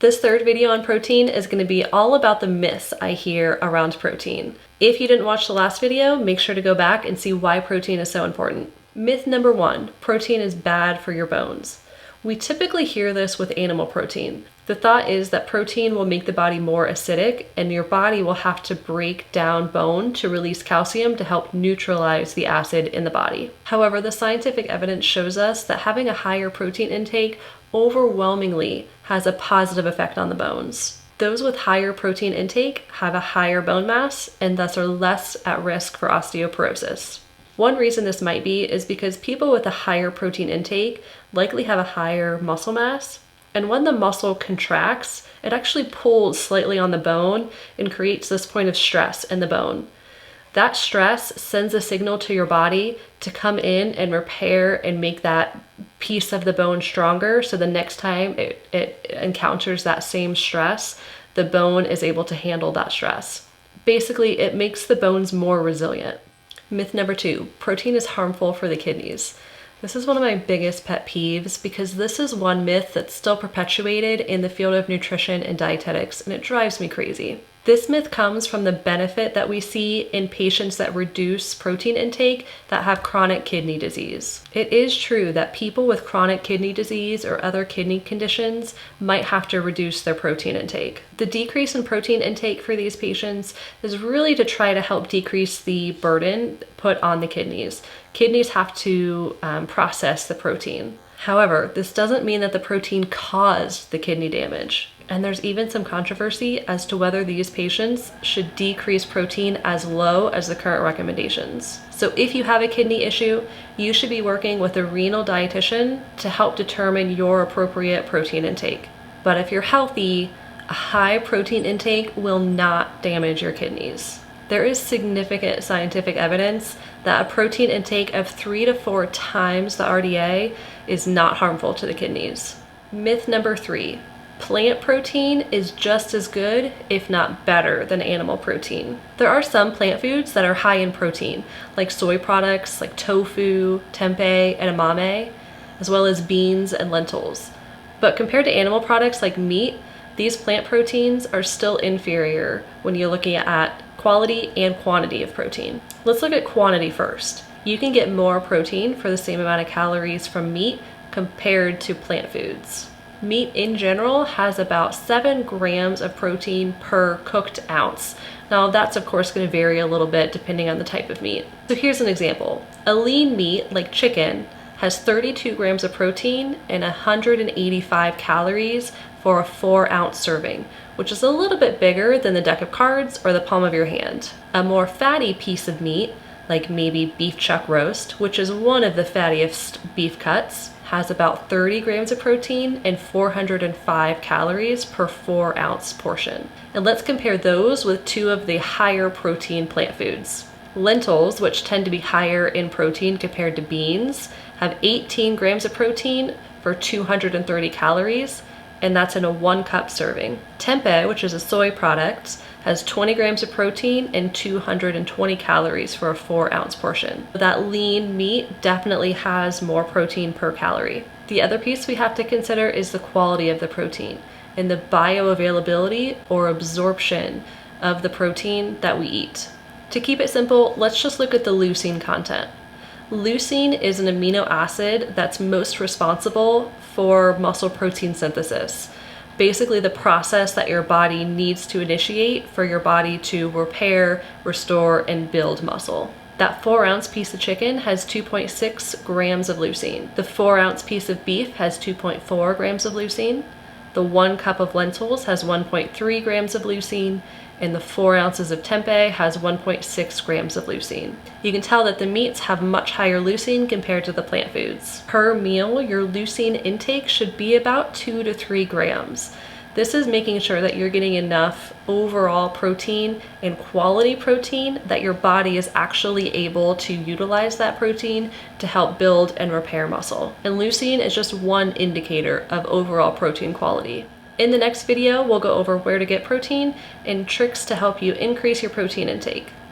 This third video on protein is going to be all about the myths I hear around protein. If you didn't watch the last video, make sure to go back and see why protein is so important. Myth number 1, protein is bad for your bones. We typically hear this with animal protein. The thought is that protein will make the body more acidic and your body will have to break down bone to release calcium to help neutralize the acid in the body. However, the scientific evidence shows us that having a higher protein intake overwhelmingly has a positive effect on the bones. Those with higher protein intake have a higher bone mass and thus are less at risk for osteoporosis. One reason this might be is because people with a higher protein intake likely have a higher muscle mass, and when the muscle contracts, it actually pulls slightly on the bone and creates this point of stress in the bone. That stress sends a signal to your body to come in and repair and make that piece of the bone stronger, so the next time it encounters that same stress, the bone is able to handle that stress. Basically, it makes the bones more resilient. Myth number 2, protein is harmful for the kidneys. This is one of my biggest pet peeves because this is one myth that's still perpetuated in the field of nutrition and dietetics, and it drives me crazy. This myth comes from the benefit that we see in patients that reduce protein intake that have chronic kidney disease. It is true that people with chronic kidney disease or other kidney conditions might have to reduce their protein intake. The decrease in protein intake for these patients is really to try to help decrease the burden put on the kidneys. Kidneys have to process the protein. However, this doesn't mean that the protein caused the kidney damage. And there's even some controversy as to whether these patients should decrease protein as low as the current recommendations. So if you have a kidney issue, you should be working with a renal dietitian to help determine your appropriate protein intake. But if you're healthy, a high protein intake will not damage your kidneys. There is significant scientific evidence that a protein intake of 3 to 4 times the RDA is not harmful to the kidneys. Myth number 3. Plant protein is just as good, if not better, than animal protein. There are some plant foods that are high in protein, like soy products like tofu, tempeh, and edamame, as well as beans and lentils. But compared to animal products like meat, these plant proteins are still inferior when you're looking at quality and quantity of protein. Let's look at quantity first. You can get more protein for the same amount of calories from meat compared to plant foods. Meat in general has about 7 grams of protein per cooked ounce. Now that's of course going to vary a little bit depending on the type of meat. So here's an example. A lean meat like chicken has 32 grams of protein and 185 calories for a 4-ounce serving, which is a little bit bigger than the deck of cards or the palm of your hand. A more fatty piece of meat, like maybe beef chuck roast, which is one of the fattiest beef cuts, has about 30 grams of protein and 405 calories per 4-ounce portion. And let's compare those with 2 of the higher protein plant foods. Lentils, which tend to be higher in protein compared to beans, have 18 grams of protein for 230 calories, and that's in a 1-cup serving. Tempeh, which is a soy product, has 20 grams of protein and 220 calories for a 4-ounce portion. That lean meat definitely has more protein per calorie. The other piece we have to consider is the quality of the protein and the bioavailability or absorption of the protein that we eat. To keep it simple, let's just look at the leucine content. Leucine is an amino acid that's most responsible for muscle protein synthesis. Basically the process that your body needs to initiate for your body to repair, restore, and build muscle. That 4-ounce piece of chicken has 2.6 grams of leucine. The 4-ounce piece of beef has 2.4 grams of leucine. The 1 cup of lentils has 1.3 grams of leucine, and the 4 ounces of tempeh has 1.6 grams of leucine. You can tell that the meats have much higher leucine compared to the plant foods. Per meal, your leucine intake should be about 2 to 3 grams. This is making sure that you're getting enough overall protein and quality protein that your body is actually able to utilize that protein to help build and repair muscle. And leucine is just one indicator of overall protein quality. In the next video, we'll go over where to get protein and tricks to help you increase your protein intake.